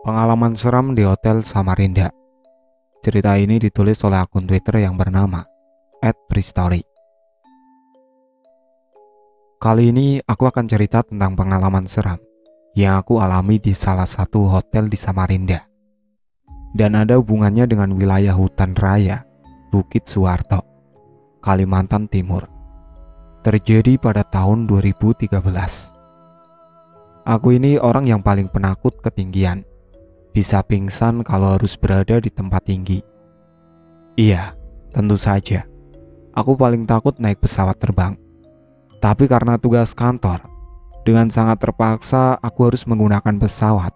Pengalaman seram di Hotel Samarinda. Cerita ini ditulis oleh akun Twitter yang bernama @prestory. Kali ini aku akan cerita tentang pengalaman seram yang aku alami di salah satu hotel di Samarinda. Dan ada hubungannya dengan wilayah hutan raya Bukit Suharto, Kalimantan Timur. Terjadi pada tahun 2013. Aku ini orang yang paling penakut ketinggian. Bisa pingsan kalau harus berada di tempat tinggi. Iya, tentu saja. Aku paling takut naik pesawat terbang. Tapi karena tugas kantor, dengan sangat terpaksa aku harus menggunakan pesawat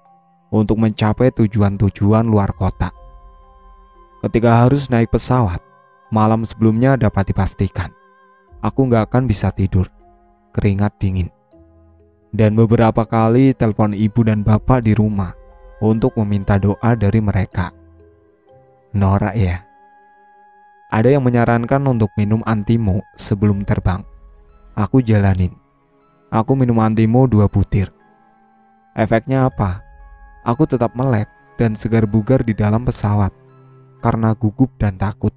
untuk mencapai tujuan-tujuan luar kota. Ketika harus naik pesawat, malam sebelumnya dapat dipastikan aku nggak akan bisa tidur, keringat dingin. Dan beberapa kali telepon ibu dan bapak di rumah untuk meminta doa dari mereka. Norak ya. Ada yang menyarankan untuk minum Antimo sebelum terbang. Aku jalanin. Aku minum Antimo 2 butir. Efeknya apa? Aku tetap melek dan segar bugar di dalam pesawat karena gugup dan takut.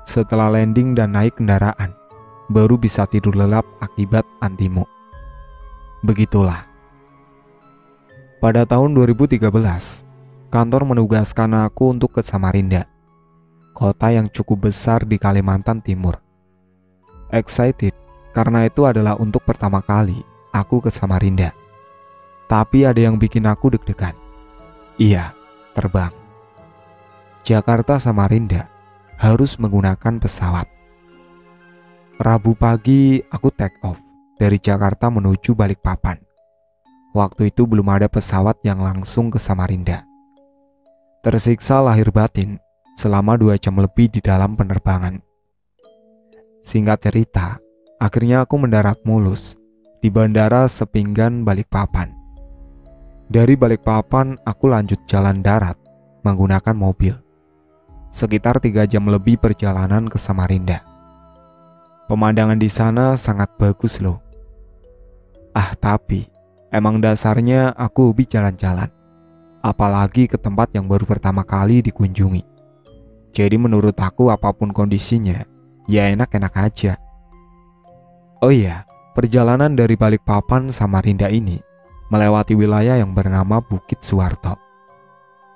Setelah landing dan naik kendaraan, baru bisa tidur lelap akibat Antimo. Begitulah. Pada tahun 2013, kantor menugaskan aku untuk ke Samarinda, kota yang cukup besar di Kalimantan Timur. Excited karena itu adalah untuk pertama kali aku ke Samarinda. Tapi ada yang bikin aku deg-degan. Iya, terbang. Jakarta Samarinda harus menggunakan pesawat. Rabu pagi aku take off dari Jakarta menuju Balikpapan. Waktu itu belum ada pesawat yang langsung ke Samarinda. Tersiksa lahir batin selama 2 jam lebih di dalam penerbangan. Singkat cerita, akhirnya aku mendarat mulus di Bandara Sepinggan Balikpapan. Dari Balikpapan aku lanjut jalan darat menggunakan mobil. Sekitar 3 jam lebih perjalanan ke Samarinda. Pemandangan di sana sangat bagus loh. Tapi emang dasarnya aku hobi jalan-jalan, apalagi ke tempat yang baru pertama kali dikunjungi. Jadi menurut aku apapun kondisinya, ya enak-enak aja. Oh iya, perjalanan dari Balikpapan Samarinda ini melewati wilayah yang bernama Bukit Suharto.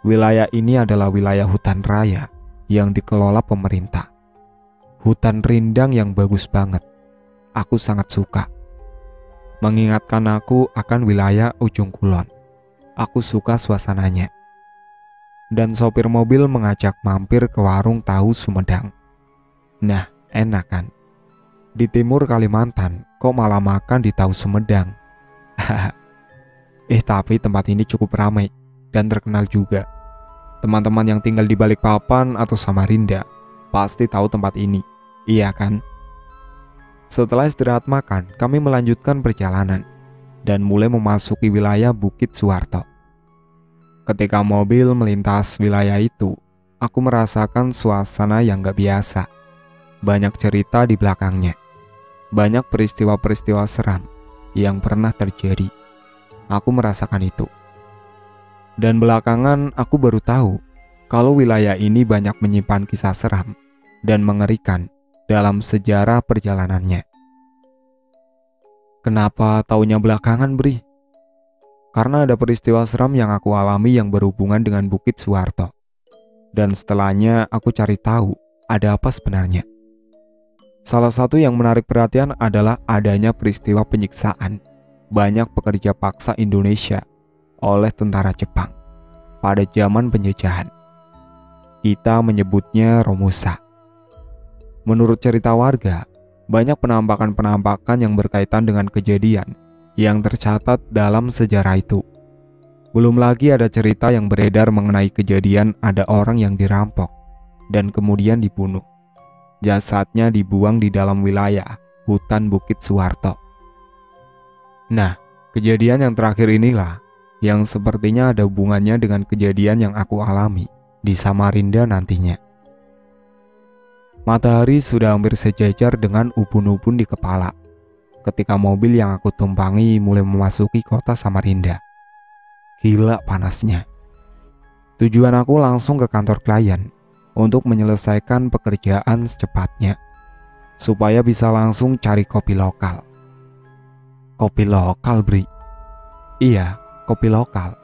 Wilayah ini adalah wilayah hutan raya yang dikelola pemerintah. Hutan rindang yang bagus banget. Aku sangat suka. Mengingatkan aku akan wilayah Ujung Kulon. Aku suka suasananya. Dan sopir mobil mengajak mampir ke warung tahu Sumedang. Nah, enak kan? Di timur Kalimantan, kok malah makan di tahu Sumedang? Tapi tempat ini cukup ramai dan terkenal juga. Teman-teman yang tinggal di Balikpapan atau Samarinda pasti tahu tempat ini, iya kan? Setelah istirahat makan, kami melanjutkan perjalanan dan mulai memasuki wilayah Bukit Suharto. Ketika mobil melintas wilayah itu, aku merasakan suasana yang gak biasa. Banyak cerita di belakangnya. Banyak peristiwa-peristiwa seram yang pernah terjadi. Aku merasakan itu. Dan belakangan aku baru tahu kalau wilayah ini banyak menyimpan kisah seram dan mengerikan dalam sejarah perjalanannya. Kenapa taunya belakangan, Bri? Karena ada peristiwa seram yang aku alami yang berhubungan dengan Bukit Suharto. Dan setelahnya aku cari tahu ada apa sebenarnya. Salah satu yang menarik perhatian adalah adanya peristiwa penyiksaan banyak pekerja paksa Indonesia oleh tentara Jepang pada zaman penjajahan. Kita menyebutnya Romusa. Menurut cerita warga, banyak penampakan-penampakan yang berkaitan dengan kejadian yang tercatat dalam sejarah itu. Belum lagi ada cerita yang beredar mengenai kejadian ada orang yang dirampok dan kemudian dibunuh. Jasadnya dibuang di dalam wilayah hutan Bukit Suharto. Nah, kejadian yang terakhir inilah yang sepertinya ada hubungannya dengan kejadian yang aku alami di Samarinda nantinya. Matahari sudah hampir sejajar dengan ubun-ubun di kepala ketika mobil yang aku tumpangi mulai memasuki kota Samarinda. Gila panasnya. Tujuan aku langsung ke kantor klien untuk menyelesaikan pekerjaan secepatnya, supaya bisa langsung cari kopi lokal. Kopi lokal, Bri? Iya, kopi lokal.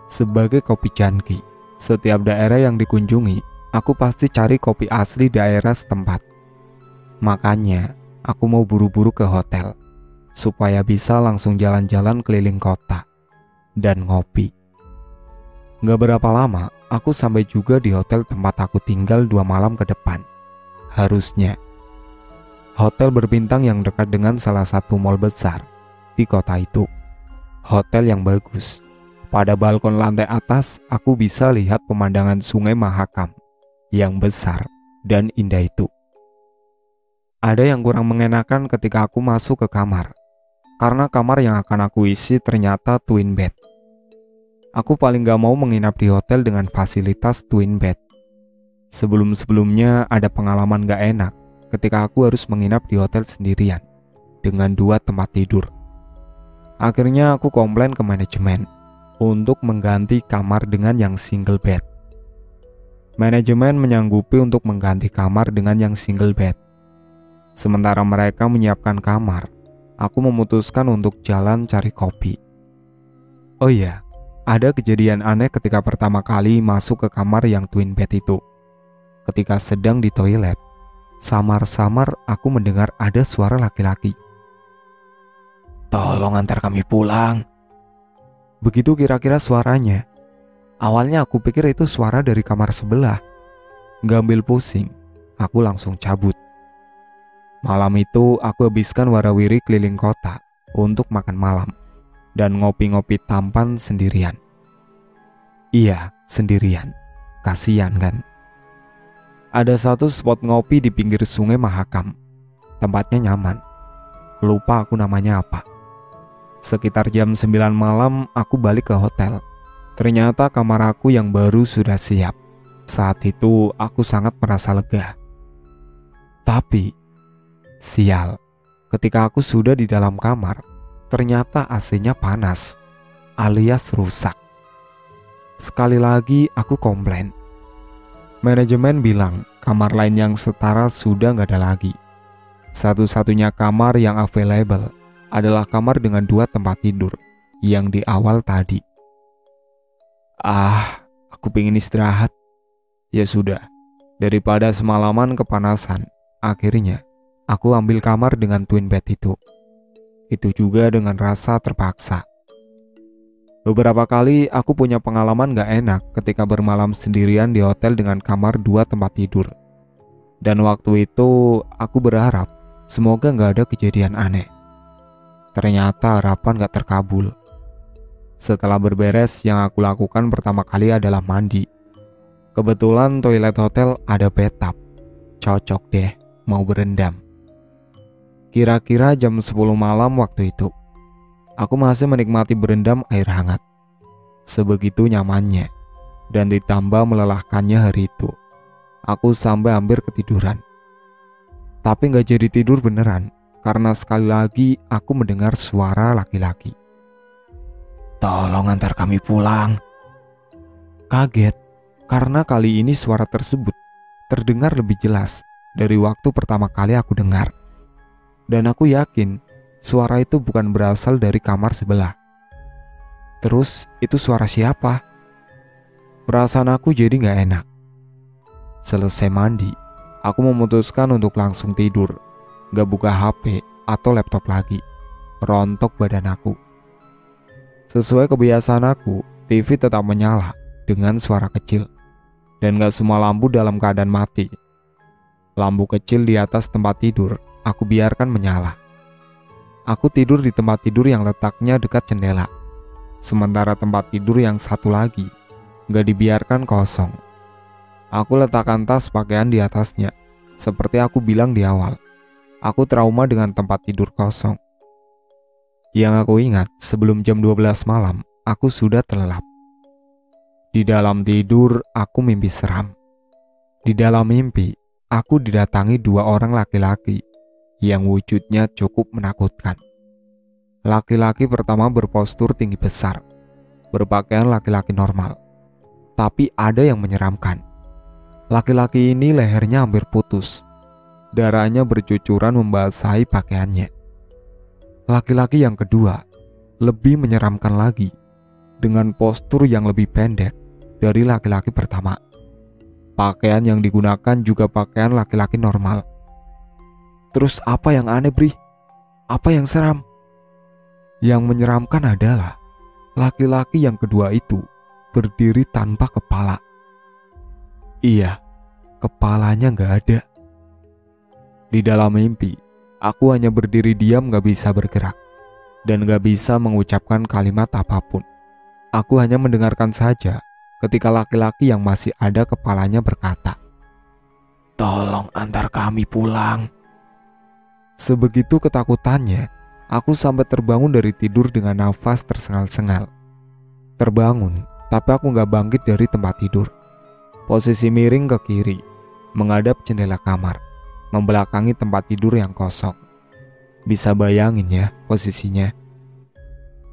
Sebagai kopi janki, setiap daerah yang dikunjungi, aku pasti cari kopi asli daerah setempat. Makanya, aku mau buru-buru ke hotel, supaya bisa langsung jalan-jalan keliling kota dan ngopi. Gak berapa lama, aku sampai juga di hotel tempat aku tinggal 2 malam ke depan. Harusnya. Hotel berbintang yang dekat dengan salah satu mall besar di kota itu. Hotel yang bagus. Pada balkon lantai atas, aku bisa lihat pemandangan Sungai Mahakam yang besar dan indah itu. Ada yang kurang mengenakan ketika aku masuk ke kamar, karena kamar yang akan aku isi ternyata twin bed. Aku paling gak mau menginap di hotel dengan fasilitas twin bed. Sebelum-sebelumnya ada pengalaman gak enak ketika aku harus menginap di hotel sendirian dengan 2 tempat tidur. Akhirnya aku komplain ke manajemen untuk mengganti kamar dengan yang single bed. Manajemen menyanggupi untuk mengganti kamar dengan yang single bed. Sementara mereka menyiapkan kamar, aku memutuskan untuk jalan cari kopi. Oh iya, ada kejadian aneh ketika pertama kali masuk ke kamar yang twin bed itu. Ketika sedang di toilet, samar-samar aku mendengar ada suara laki-laki. "Tolong antar kami pulang." Begitu kira-kira suaranya. Awalnya aku pikir itu suara dari kamar sebelah. Gak ambil pusing, aku langsung cabut. Malam itu aku habiskan warawiri keliling kota untuk makan malam dan ngopi-ngopi tampan sendirian. Iya, sendirian. Kasian kan? Ada satu spot ngopi di pinggir Sungai Mahakam. Tempatnya nyaman. Lupa aku namanya apa. Sekitar jam 9 malam aku balik ke hotel. Ternyata kamar aku yang baru sudah siap. Saat itu aku sangat merasa lega. Tapi, sial, ketika aku sudah di dalam kamar, ternyata AC-nya panas, alias rusak. Sekali lagi aku komplain. Manajemen bilang kamar lain yang setara sudah gak ada lagi. Satu-satunya kamar yang available adalah kamar dengan 2 tempat tidur yang di awal tadi. Aku pengen istirahat. Ya sudah, daripada semalaman kepanasan, akhirnya aku ambil kamar dengan twin bed itu. Itu juga dengan rasa terpaksa. Beberapa kali aku punya pengalaman gak enak ketika bermalam sendirian di hotel dengan kamar 2 tempat tidur. Dan waktu itu aku berharap semoga gak ada kejadian aneh. Ternyata harapan gak terkabul. Setelah berberes, yang aku lakukan pertama kali adalah mandi. Kebetulan toilet hotel ada bathtub. Cocok deh mau berendam. Kira-kira jam 10 malam waktu itu, aku masih menikmati berendam air hangat. Sebegitu nyamannya, dan ditambah melelahkannya hari itu, aku sampai hampir ketiduran. Tapi gak jadi tidur beneran, karena sekali lagi aku mendengar suara laki-laki. "Tolong antar kami pulang." Kaget, karena kali ini suara tersebut terdengar lebih jelas dari waktu pertama kali aku dengar. Dan aku yakin suara itu bukan berasal dari kamar sebelah. Terus itu suara siapa? Perasaan aku jadi gak enak. Selesai mandi, aku memutuskan untuk langsung tidur. Gak buka HP atau laptop lagi. Rontok badan aku. Sesuai kebiasaan aku, TV tetap menyala dengan suara kecil. Dan gak semua lampu dalam keadaan mati. Lampu kecil di atas tempat tidur aku biarkan menyala. Aku tidur di tempat tidur yang letaknya dekat jendela. Sementara tempat tidur yang satu lagi gak dibiarkan kosong. Aku letakkan tas pakaian di atasnya. Seperti aku bilang di awal, aku trauma dengan tempat tidur kosong. Yang aku ingat, sebelum jam 12 malam, aku sudah terlelap. Di dalam tidur, aku mimpi seram. Di dalam mimpi, aku didatangi 2 orang laki-laki yang wujudnya cukup menakutkan. Laki-laki pertama berpostur tinggi besar, berpakaian laki-laki normal. Tapi ada yang menyeramkan. Laki-laki ini lehernya hampir putus. Darahnya bercucuran membasahi pakaiannya. Laki-laki yang kedua lebih menyeramkan lagi, dengan postur yang lebih pendek dari laki-laki pertama. Pakaian yang digunakan juga pakaian laki-laki normal. Terus apa yang aneh, Bri? Apa yang seram? Yang menyeramkan adalah laki-laki yang kedua itu berdiri tanpa kepala. Iya, kepalanya gak ada. Di dalam mimpi, aku hanya berdiri diam gak bisa bergerak dan gak bisa mengucapkan kalimat apapun. Aku hanya mendengarkan saja ketika laki-laki yang masih ada kepalanya berkata, "Tolong antar kami pulang." Sebegitu ketakutannya, aku sampai terbangun dari tidur dengan nafas tersengal-sengal. Terbangun, tapi aku gak bangkit dari tempat tidur. Posisi miring ke kiri, menghadap jendela kamar, membelakangi tempat tidur yang kosong. Bisa bayangin ya posisinya.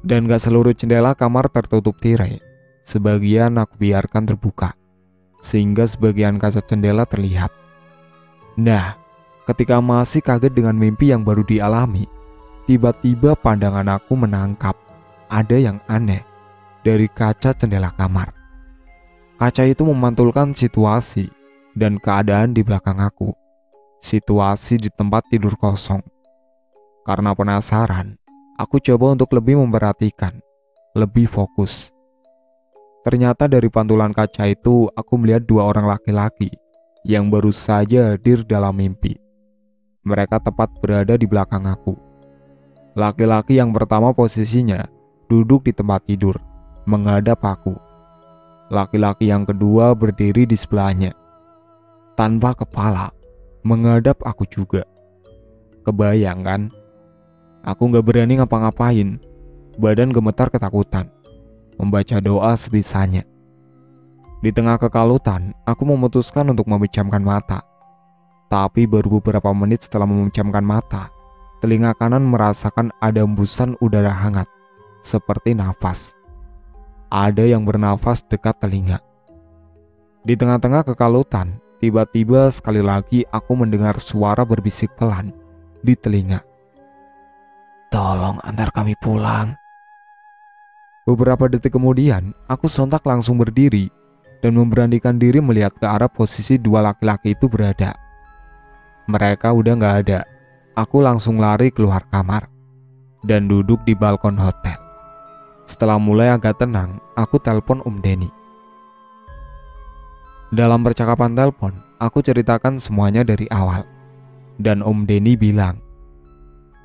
Dan gak seluruh jendela kamar tertutup tirai. Sebagian aku biarkan terbuka, sehingga sebagian kaca jendela terlihat. Nah, ketika masih kaget dengan mimpi yang baru dialami, tiba-tiba pandangan aku menangkap ada yang aneh dari kaca jendela kamar. Kaca itu memantulkan situasi dan keadaan di belakang aku. Situasi di tempat tidur kosong. Karena penasaran, aku coba untuk lebih memperhatikan, lebih fokus. Ternyata dari pantulan kaca itu aku melihat dua orang laki-laki yang baru saja hadir dalam mimpi. Mereka tepat berada di belakang aku. Laki-laki yang pertama posisinya duduk di tempat tidur, menghadap aku. Laki-laki yang kedua berdiri di sebelahnya, tanpa kepala, menghadap aku juga. Kebayang kan? Aku gak berani ngapa-ngapain, badan gemetar ketakutan, membaca doa sebisanya. Di tengah kekalutan, aku memutuskan untuk memejamkan mata. Tapi baru beberapa menit setelah memejamkan mata, telinga kanan merasakan ada hembusan udara hangat, seperti nafas. Ada yang bernafas dekat telinga. Di tengah-tengah kekalutan, tiba-tiba sekali lagi aku mendengar suara berbisik pelan di telinga. "Tolong antar kami pulang." Beberapa detik kemudian, aku sontak langsung berdiri dan memberanikan diri melihat ke arah posisi dua laki-laki itu berada. Mereka udah gak ada. Aku langsung lari keluar kamar dan duduk di balkon hotel. Setelah mulai agak tenang, aku telepon Om Denny. Dalam percakapan telepon, aku ceritakan semuanya dari awal. Dan Om Denny bilang,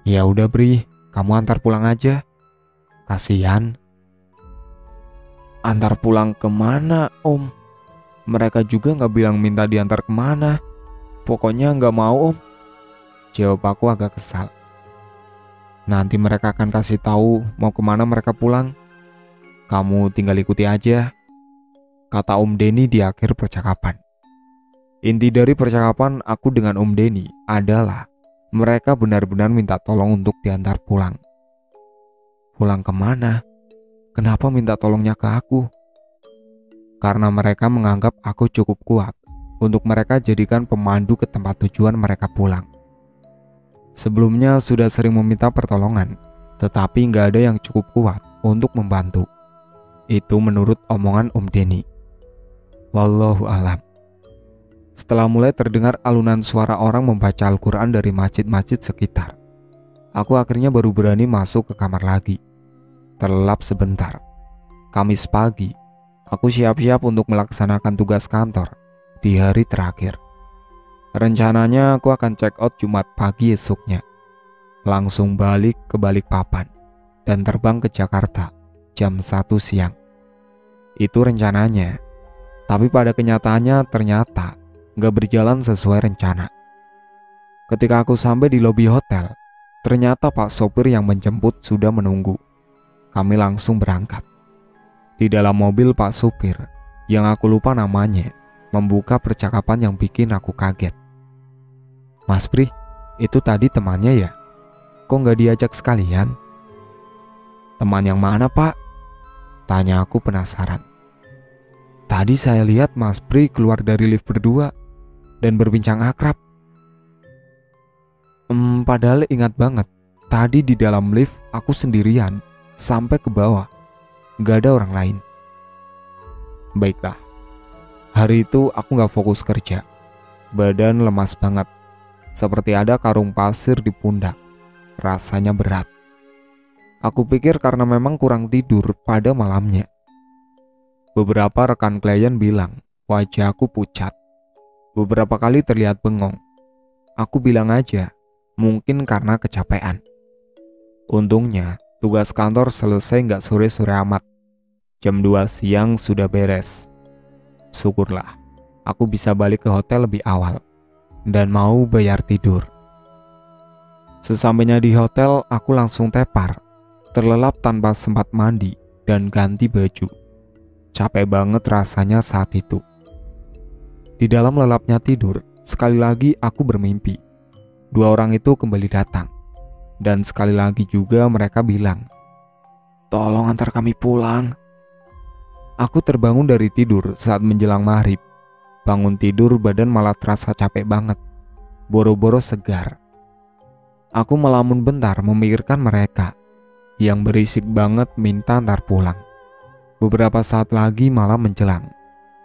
"Ya udah Bri, kamu antar pulang aja. Kasihan." "Antar pulang kemana Om? Mereka juga gak bilang minta diantar kemana. Pokoknya gak mau Om." Jawab aku agak kesal. "Nanti mereka akan kasih tahu mau kemana mereka pulang. Kamu tinggal ikuti aja," kata Om Denny di akhir percakapan. Inti dari percakapan aku dengan Om Denny adalah mereka benar-benar minta tolong untuk diantar pulang. Pulang kemana? Kenapa minta tolongnya ke aku? Karena mereka menganggap aku cukup kuat untuk mereka jadikan pemandu ke tempat tujuan mereka pulang. Sebelumnya sudah sering meminta pertolongan, tetapi gak ada yang cukup kuat untuk membantu. Itu menurut omongan Om Denny. Wallahu alam. Setelah mulai terdengar alunan suara orang membaca Al-Quran dari masjid-masjid sekitar, aku akhirnya baru berani masuk ke kamar lagi. Terlelap sebentar. Kamis pagi, aku siap-siap untuk melaksanakan tugas kantor di hari terakhir. Rencananya aku akan check out Jumat pagi esoknya, langsung balik ke Balikpapan dan terbang ke Jakarta jam 1 siang. Itu rencananya, tapi pada kenyataannya ternyata gak berjalan sesuai rencana. Ketika aku sampai di lobi hotel, ternyata Pak sopir yang menjemput sudah menunggu. Kami langsung berangkat. Di dalam mobil Pak sopir, yang aku lupa namanya, membuka percakapan yang bikin aku kaget. "Mas Bri, itu tadi temannya ya? Kok gak diajak sekalian?" "Teman yang mana Pak?" tanya aku penasaran. Tadi saya lihat Mas Pri keluar dari lift berdua dan berbincang akrab. Padahal ingat banget, tadi di dalam lift aku sendirian sampai ke bawah. Gak ada orang lain. Baiklah, hari itu aku gak fokus kerja. Badan lemas banget, seperti ada karung pasir di pundak. Rasanya berat. Aku pikir karena memang kurang tidur pada malamnya. Beberapa rekan klien bilang wajahku pucat. Beberapa kali terlihat bengong. Aku bilang aja, mungkin karena kecapean. Untungnya, tugas kantor selesai gak sore-sore amat. Jam 2 siang sudah beres. Syukurlah, aku bisa balik ke hotel lebih awal dan mau bayar tidur. Sesampainya di hotel, aku langsung tepar, terlelap tanpa sempat mandi dan ganti baju. Capek banget rasanya saat itu. Di dalam lelapnya tidur, sekali lagi aku bermimpi. Dua orang itu kembali datang. Dan sekali lagi juga mereka bilang, "Tolong antar kami pulang." Aku terbangun dari tidur saat menjelang maghrib. Bangun tidur badan malah terasa capek banget. Boro-boro segar. Aku melamun bentar memikirkan mereka yang berisik banget minta antar pulang. Beberapa saat lagi malam menjelang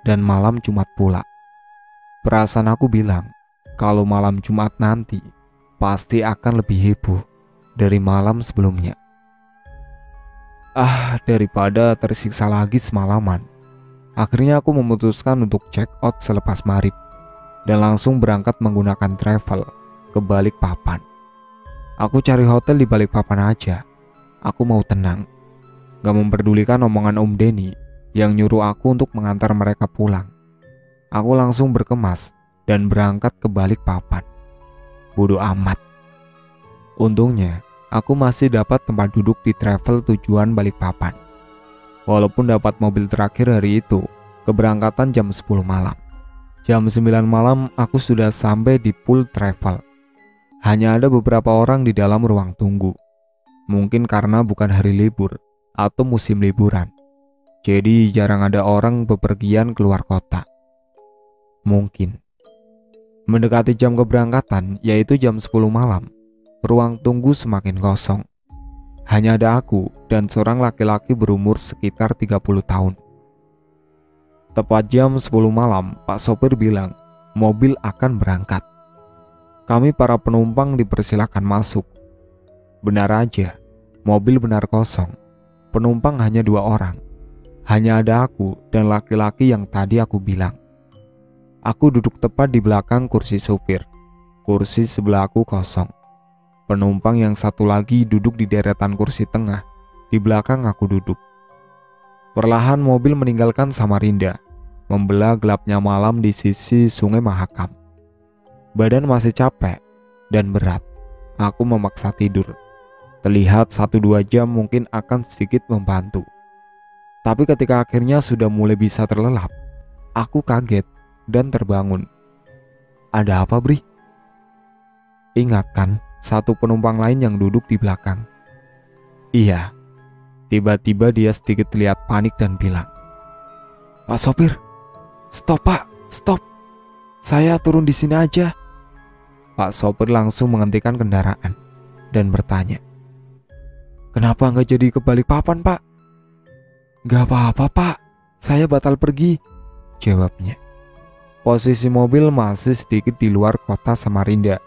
dan malam Jumat pula. Perasaan aku bilang, kalau malam Jumat nanti pasti akan lebih heboh dari malam sebelumnya. Daripada tersiksa lagi semalaman, akhirnya aku memutuskan untuk check out selepas maghrib dan langsung berangkat menggunakan travel ke Balikpapan. Aku cari hotel di Balikpapan aja. Aku mau tenang, gak memperdulikan omongan Om Denny yang nyuruh aku untuk mengantar mereka pulang. Aku langsung berkemas dan berangkat ke Balikpapan. Bodoh amat. Untungnya, aku masih dapat tempat duduk di travel tujuan Balikpapan. Walaupun dapat mobil terakhir hari itu, keberangkatan jam 10 malam. Jam 9 malam aku sudah sampai di pool travel. Hanya ada beberapa orang di dalam ruang tunggu. Mungkin karena bukan hari libur atau musim liburan. Jadi jarang ada orang bepergian keluar kota. Mungkin. Mendekati jam keberangkatan, yaitu jam 10 malam, ruang tunggu semakin kosong. Hanya ada aku dan seorang laki-laki berumur sekitar 30 tahun. Tepat jam 10 malam, Pak sopir bilang, mobil akan berangkat. Kami para penumpang dipersilakan masuk. Benar aja, mobil benar kosong. Penumpang hanya 2 orang. Hanya ada aku dan laki-laki yang tadi aku bilang. Aku duduk tepat di belakang kursi supir. Kursi sebelah aku kosong. Penumpang yang satu lagi duduk di deretan kursi tengah. Di belakang aku duduk. Perlahan mobil meninggalkan Samarinda, membelah gelapnya malam di sisi Sungai Mahakam. Badan masih capek dan berat. Aku memaksa tidur. Terlihat 1-2 jam mungkin akan sedikit membantu. Tapi ketika akhirnya sudah mulai bisa terlelap, aku kaget dan terbangun. Ada apa, Bri? Ingat kan satu penumpang lain yang duduk di belakang? Iya. Tiba-tiba dia sedikit terlihat panik dan bilang, "Pak sopir, stop Pak, stop. Saya turun di sini aja." Pak sopir langsung menghentikan kendaraan dan bertanya, "Kenapa nggak jadi ke Balikpapan, Pak?" "Gak apa-apa, Pak. Saya batal pergi," jawabnya. Posisi mobil masih sedikit di luar kota Samarinda.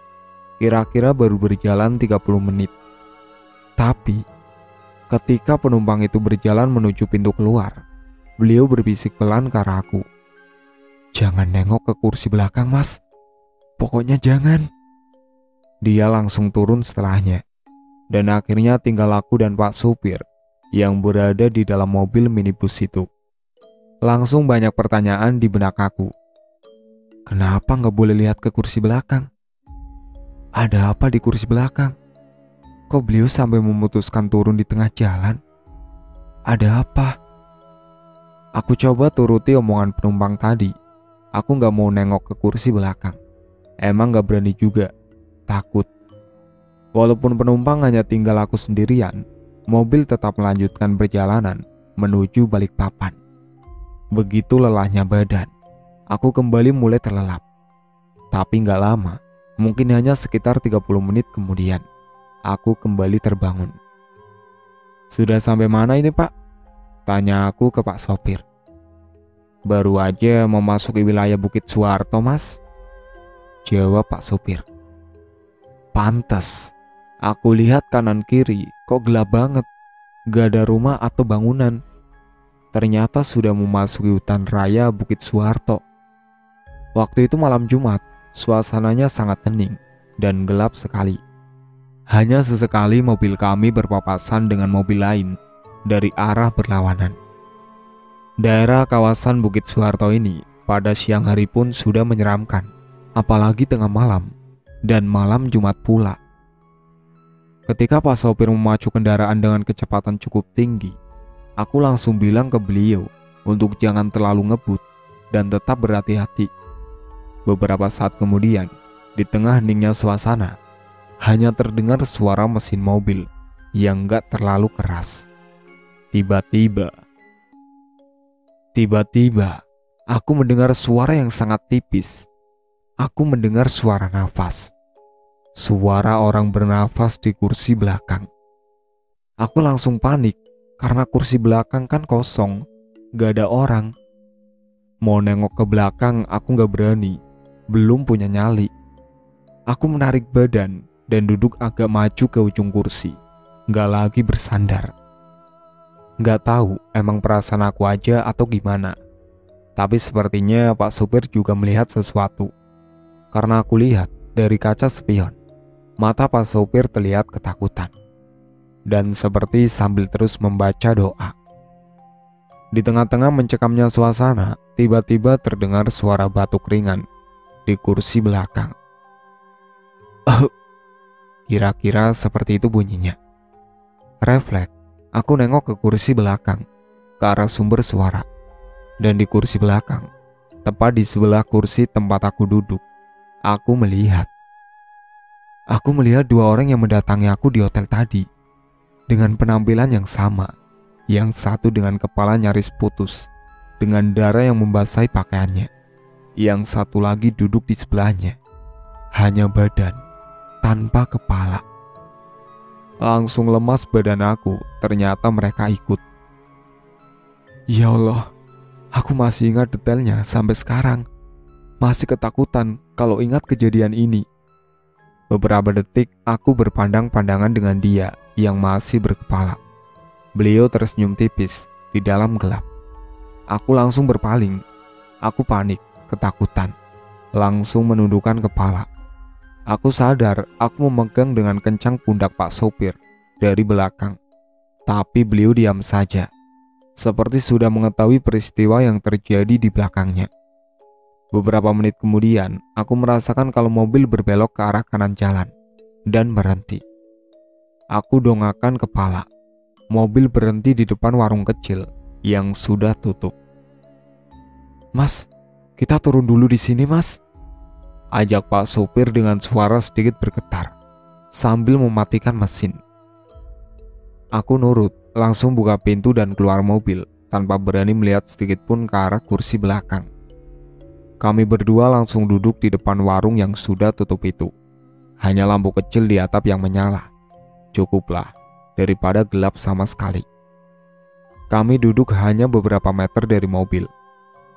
Kira-kira baru berjalan 30 menit. Tapi, ketika penumpang itu berjalan menuju pintu keluar, beliau berbisik pelan ke arahku. "Jangan nengok ke kursi belakang, Mas. Pokoknya jangan." Dia langsung turun setelahnya. Dan akhirnya tinggal aku dan Pak supir yang berada di dalam mobil minibus itu. Langsung banyak pertanyaan di benak aku. Kenapa gak boleh lihat ke kursi belakang? Ada apa di kursi belakang? Kok beliau sampai memutuskan turun di tengah jalan? Ada apa? Aku coba turuti omongan penumpang tadi. Aku gak mau nengok ke kursi belakang. Emang gak berani juga. Takut. Walaupun penumpang hanya tinggal aku sendirian, mobil tetap melanjutkan perjalanan menuju Balikpapan. Begitu lelahnya badan, aku kembali mulai terlelap. Tapi gak lama, mungkin hanya sekitar 30 menit kemudian, aku kembali terbangun. "Sudah sampai mana ini, Pak?" tanya aku ke Pak sopir. "Baru aja memasuki wilayah Bukit Suharto, Mas," jawab Pak sopir. Pantes, aku lihat kanan kiri kok gelap banget, gak ada rumah atau bangunan. Ternyata sudah memasuki hutan raya Bukit Suharto. Waktu itu malam Jumat, suasananya sangat hening dan gelap sekali. Hanya sesekali mobil kami berpapasan dengan mobil lain dari arah berlawanan. Daerah kawasan Bukit Suharto ini pada siang hari pun sudah menyeramkan, apalagi tengah malam dan malam Jumat pula. Ketika Pak sopir memacu kendaraan dengan kecepatan cukup tinggi, aku langsung bilang ke beliau untuk jangan terlalu ngebut dan tetap berhati-hati. Beberapa saat kemudian, di tengah heningnya suasana, hanya terdengar suara mesin mobil yang gak terlalu keras. Tiba-tiba, aku mendengar suara yang sangat tipis. Aku mendengar suara nafas. Suara orang bernafas di kursi belakang. Aku langsung panik karena kursi belakang kan kosong, gak ada orang. Mau nengok ke belakang aku gak berani, belum punya nyali. Aku menarik badan dan duduk agak maju ke ujung kursi, gak lagi bersandar. Gak tahu emang perasaan aku aja atau gimana, tapi sepertinya Pak supir juga melihat sesuatu. Karena aku lihat dari kaca spion, mata Pak sopir terlihat ketakutan. Dan seperti sambil terus membaca doa. Di tengah-tengah mencekamnya suasana, tiba-tiba terdengar suara batuk ringan di kursi belakang. Kira-kira seperti itu bunyinya. Refleks, aku nengok ke kursi belakang, ke arah sumber suara. Dan di kursi belakang, tepat di sebelah kursi tempat aku duduk, aku melihat dua orang yang mendatangi aku di hotel tadi. Dengan penampilan yang sama, yang satu dengan kepala nyaris putus, dengan darah yang membasahi pakaiannya. Yang satu lagi duduk di sebelahnya, hanya badan, tanpa kepala. Langsung lemas badan aku, ternyata mereka ikut. Ya Allah, aku masih ingat detailnya sampai sekarang. Masih ketakutan kalau ingat kejadian ini. Beberapa detik aku berpandang-pandangan dengan dia yang masih berkepala. Beliau tersenyum tipis di dalam gelap. Aku langsung berpaling. Aku panik, ketakutan. Langsung menundukkan kepala. Aku sadar aku memegang dengan kencang pundak Pak sopir dari belakang. Tapi beliau diam saja, seperti sudah mengetahui peristiwa yang terjadi di belakangnya. Beberapa menit kemudian, aku merasakan kalau mobil berbelok ke arah kanan jalan dan berhenti. Aku dongakkan kepala. Mobil berhenti di depan warung kecil yang sudah tutup. "Mas, kita turun dulu di sini, Mas," ajak Pak sopir dengan suara sedikit bergetar sambil mematikan mesin. Aku nurut, langsung buka pintu dan keluar mobil tanpa berani melihat sedikit pun ke arah kursi belakang. Kami berdua langsung duduk di depan warung yang sudah tutup itu. Hanya lampu kecil di atap yang menyala. Cukuplah daripada gelap sama sekali. Kami duduk hanya beberapa meter dari mobil.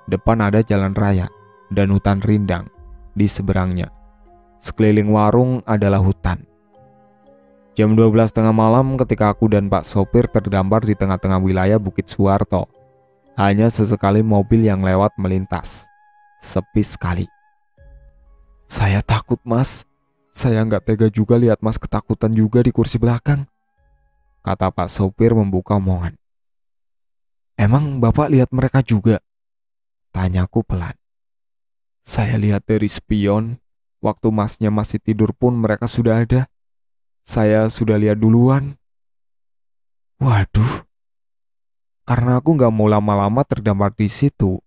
Depan ada jalan raya dan hutan rindang di seberangnya. Sekeliling warung adalah hutan. Jam 12 tengah malam ketika aku dan Pak sopir terdampar di tengah-tengah wilayah Bukit Suharto. Hanya sesekali mobil yang lewat melintas. Sepi sekali. "Saya takut, Mas. Saya nggak tega juga lihat Mas ketakutan juga di kursi belakang," kata Pak sopir membuka omongan. "Emang Bapak lihat mereka juga?" tanyaku pelan. "Saya lihat dari spion. Waktu Masnya masih tidur pun mereka sudah ada. Saya sudah lihat duluan." Waduh. Karena aku nggak mau lama-lama terdampar di situ,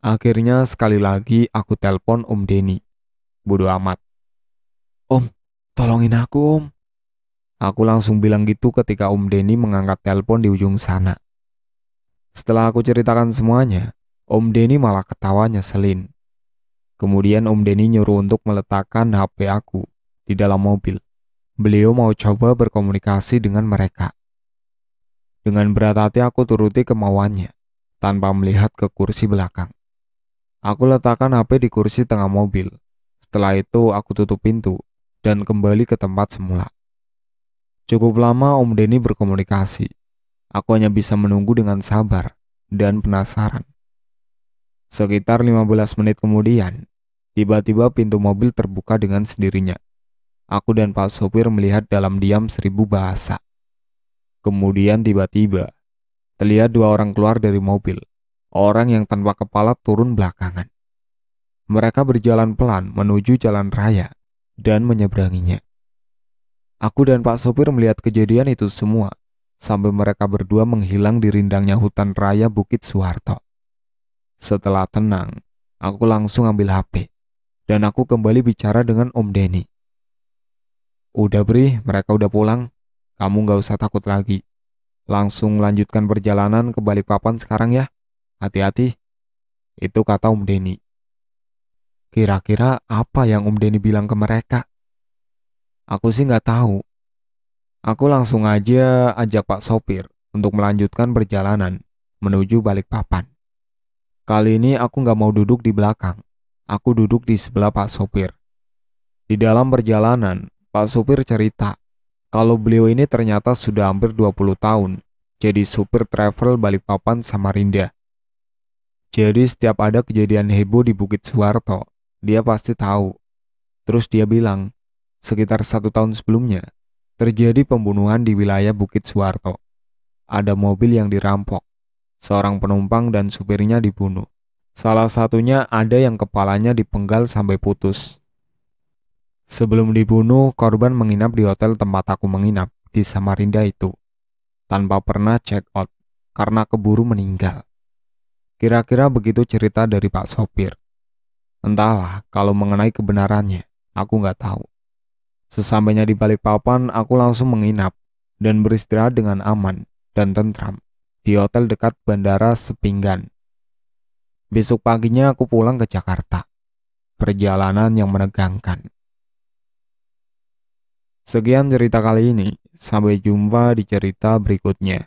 akhirnya sekali lagi aku telepon Om Denny. Bodoh amat. "Om, tolongin aku, Om." Aku langsung bilang gitu ketika Om Denny mengangkat telepon di ujung sana. Setelah aku ceritakan semuanya, Om Denny malah ketawa nyeselin. Kemudian Om Denny nyuruh untuk meletakkan HP aku di dalam mobil. Beliau mau coba berkomunikasi dengan mereka. Dengan berat hati aku turuti kemauannya, tanpa melihat ke kursi belakang. Aku letakkan HP di kursi tengah mobil. Setelah itu aku tutup pintu dan kembali ke tempat semula. Cukup lama Om Denny berkomunikasi. Aku hanya bisa menunggu dengan sabar dan penasaran. Sekitar 15 menit kemudian, tiba-tiba pintu mobil terbuka dengan sendirinya. Aku dan Pak sopir melihat dalam diam 1000 bahasa. Kemudian tiba-tiba, terlihat 2 orang keluar dari mobil. Orang yang tanpa kepala turun belakangan. Mereka berjalan pelan menuju jalan raya dan menyeberanginya. Aku dan Pak sopir melihat kejadian itu semua, sampai mereka berdua menghilang di rindangnya hutan raya Bukit Suharto. Setelah tenang, aku langsung ambil HP, dan aku kembali bicara dengan Om Denny. Udah Bri, mereka udah pulang. Kamu gak usah takut lagi. Langsung lanjutkan perjalanan ke Balikpapan sekarang ya. Hati-hati. Itu kata Om Denny. Kira-kira apa yang Om Denny bilang ke mereka? Aku sih gak tahu. Aku langsung aja ajak Pak sopir untuk melanjutkan perjalanan menuju Balikpapan. Kali ini aku gak mau duduk di belakang. Aku duduk di sebelah Pak sopir. Di dalam perjalanan, Pak sopir cerita kalau beliau ini ternyata sudah hampir 20 tahun jadi supir travel Balikpapan Samarinda. Jadi setiap ada kejadian heboh di Bukit Suharto, dia pasti tahu. Terus dia bilang, sekitar 1 tahun sebelumnya, terjadi pembunuhan di wilayah Bukit Suharto. Ada mobil yang dirampok. Seorang penumpang dan supirnya dibunuh. Salah satunya ada yang kepalanya dipenggal sampai putus. Sebelum dibunuh, korban menginap di hotel tempat aku menginap di Samarinda itu, tanpa pernah check out karena keburu meninggal. Kira-kira begitu cerita dari Pak sopir. Entahlah kalau mengenai kebenarannya, aku nggak tahu. Sesampainya di Balikpapan, aku langsung menginap dan beristirahat dengan aman dan tentram di hotel dekat Bandara Sepinggan. Besok paginya aku pulang ke Jakarta. Perjalanan yang menegangkan. Sekian cerita kali ini. Sampai jumpa di cerita berikutnya.